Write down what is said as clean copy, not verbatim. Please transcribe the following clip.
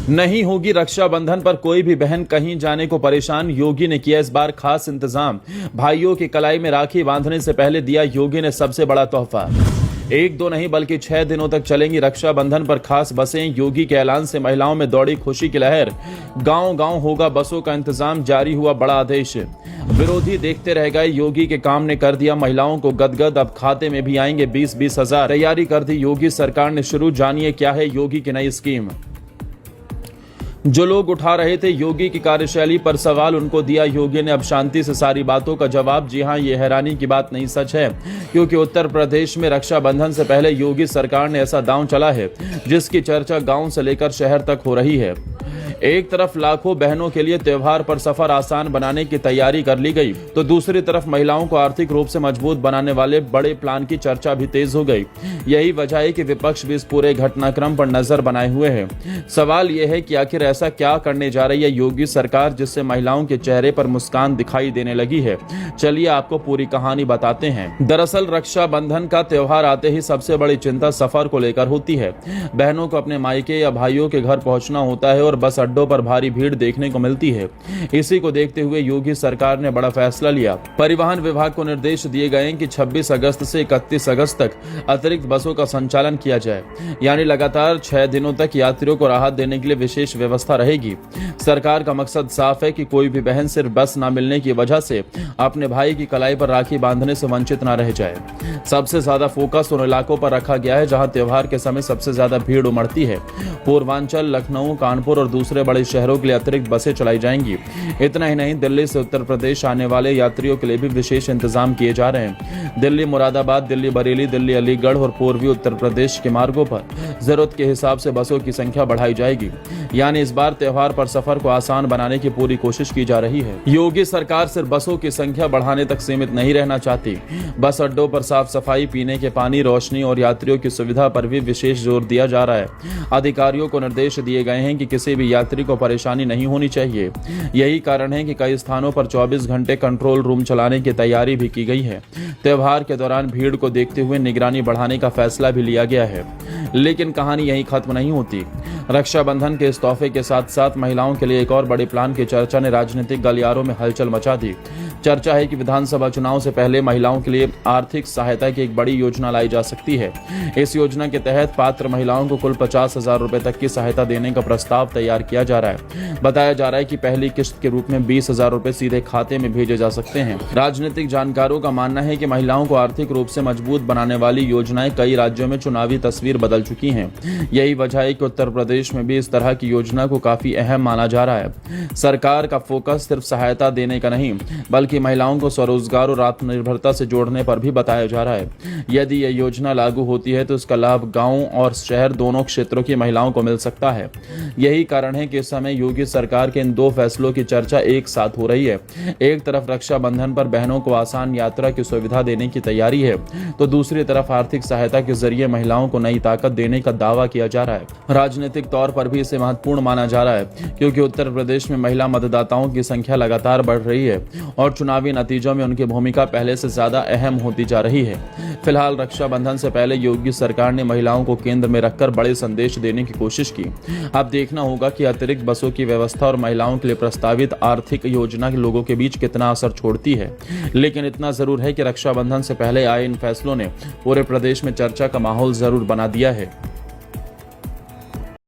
नहीं होगी रक्षाबंधन पर कोई भी बहन कहीं जाने को परेशान, योगी ने किया इस बार खास इंतजाम। भाइयों की कलाई में राखी बांधने से पहले दिया योगी ने सबसे बड़ा तोहफा। एक दो नहीं बल्कि 6 दिनों तक चलेंगी रक्षाबंधन पर खास बसें। योगी के ऐलान से महिलाओं में दौड़ी खुशी की लहर। गांव-गांव होगा बसों का इंतजाम, जारी हुआ बड़ा आदेश। विरोधी देखते रह गए, योगी के काम ने कर दिया महिलाओं को गदगद। अब खाते में भी आएंगे 20-20 हजार। तैयारी कर दी योगी सरकार ने शुरू, जानिए क्या है योगी की नई स्कीम। जो लोग उठा रहे थे योगी की कार्यशैली पर सवाल, उनको दिया योगी ने अब शांति से सारी बातों का जवाब। जी हां, ये हैरानी की बात नहीं, सच है, क्योंकि उत्तर प्रदेश में रक्षाबंधन से पहले योगी सरकार ने ऐसा दांव चला है जिसकी चर्चा गांव से लेकर शहर तक हो रही है। एक तरफ लाखों बहनों के लिए त्योहार पर सफर आसान बनाने की तैयारी कर ली गई, तो दूसरी तरफ महिलाओं को आर्थिक रूप से मजबूत बनाने वाले बड़े प्लान की चर्चा भी तेज हो गई। यही वजह है कि विपक्ष भी इस पूरे घटनाक्रम पर नजर बनाए हुए है। सवाल यह है कि आखिर ऐसा क्या करने जा रही है योगी सरकार जिससे महिलाओं के चेहरे पर मुस्कान दिखाई देने लगी है। चलिए आपको पूरी कहानी बताते हैं। दरअसल रक्षाबंधन का त्योहार आते ही सबसे बड़ी चिंता सफर को लेकर होती है। बहनों को अपने मायके या भाइयों के घर पहुंचना होता है और बस अड्डों पर भारी भीड़ देखने को मिलती है। इसी को देखते हुए योगी सरकार ने बड़ा फैसला लिया। परिवहन विभाग को निर्देश दिए गए कि 26 अगस्त से 31 अगस्त तक अतिरिक्त बसों का संचालन किया जाए, यानी लगातार 6 दिनों तक यात्रियों को राहत देने के लिए विशेष व्यवस्था रहेगी। सरकार का मकसद साफ है कि कोई भी बहन सिर्फ बस न मिलने की वजह से अपने भाई की कलाई पर राखी बांधने से वंचित न रह जाए। सबसे ज्यादा फोकस उन इलाकों पर रखा गया है जहां त्योहार के समय सबसे ज्यादा भीड़ उमड़ती है। पूर्वांचल, लखनऊ, कानपुर और दूसरे बड़े शहरों के लिए अतिरिक्त बसें चलाई जाएंगी। इतना ही नहीं, दिल्ली से उत्तर प्रदेश आने वाले यात्रियों के लिए भी विशेष इंतजाम किए जा रहे हैं। दिल्ली मुरादाबाद, दिल्ली बरेली, दिल्ली अलीगढ़ और पूर्वी उत्तर प्रदेश के मार्गों पर जरूरत के हिसाब से बसों की संख्या बढ़ाई जाएगी। यानी इस बार त्योहार पर सफर को आसान बनाने की पूरी कोशिश की जा रही है। योगी सरकार सिर्फ बसों की संख्या बढ़ाने तक सीमित नहीं रहना चाहती। बस अड्डों पर साफ सफाई, पीने के पानी, रोशनी और यात्रियों की सुविधा पर भी विशेष जोर दिया जा रहा है। अधिकारियों को निर्देश दिए गए हैं कि किसी भी यात्री को परेशानी नहीं होनी चाहिए। यही कारण है कि कई स्थानों पर 24 घंटे कंट्रोल रूम चलाने की तैयारी भी की गई है। त्योहार के दौरान भीड़ को देखते हुए निगरानी बढ़ाने का फैसला भी लिया गया है। लेकिन कहानी यहीं खत्म नहीं होती। रक्षाबंधन के इस तोहफे के साथ साथ महिलाओं के लिए एक और बड़े प्लान की चर्चा ने राजनीतिक गलियारों में हलचल मचा दी। चर्चा है कि विधानसभा चुनाव से पहले महिलाओं के लिए आर्थिक सहायता की एक बड़ी योजना लाई जा सकती है। इस योजना के तहत पात्र महिलाओं को कुल 50,000 रुपए तक की सहायता देने का प्रस्ताव तैयार किया जा रहा है। बताया जा रहा है कि पहली किस्त के रूप में 20,000 रुपए सीधे खाते में भेजे जा सकते हैं। राजनीतिक जानकारों का मानना है कि महिलाओं को आर्थिक रूप से मजबूत बनाने वाली योजनाएं कई राज्यों में चुनावी तस्वीर बदल चुकी हैं। यही वजह है कि उत्तर प्रदेश में भी इस तरह की योजना को काफी अहम माना जा रहा है। सरकार का फोकस सिर्फ सहायता देने का नहीं, बल्कि महिलाओं को स्वरोजगार और आत्मनिर्भरता से जोड़ने पर भी बताया जा रहा है। यदि यह योजना लागू होती है तो इसका लाभ गांव और शहर दोनों क्षेत्रों की महिलाओं को मिल सकता है। यही कारण है कि इस समय योगी सरकार के इन दो फैसलों की चर्चा एक साथ हो रही है। एक तरफ रक्षाबंधन पर बहनों को आसान यात्रा की सुविधा देने की तैयारी है, तो दूसरी तरफ आर्थिक सहायता के जरिए महिलाओं को नई ताकत देने का दावा किया जा रहा है। राजनीतिक तौर पर भी इसे महत्वपूर्ण माना जा रहा है, क्योंकि उत्तर प्रदेश में महिला मतदाताओं की संख्या लगातार बढ़ रही है और चुनावी नतीजों में उनकी भूमिका पहले से ज्यादा अहम होती जा रही है। फिलहाल रक्षाबंधन से पहले योगी सरकार ने महिलाओं को केंद्र में रखकर बड़े संदेश देने की कोशिश की। अब देखना होगा कि अतिरिक्त बसों की व्यवस्था और महिलाओं के लिए प्रस्तावित आर्थिक योजना के लोगों के बीच कितना असर छोड़ती है। लेकिन इतना जरूर है कि रक्षाबंधन से पहले आए इन फैसलों ने पूरे प्रदेश में चर्चा का माहौल जरूर बना दिया है।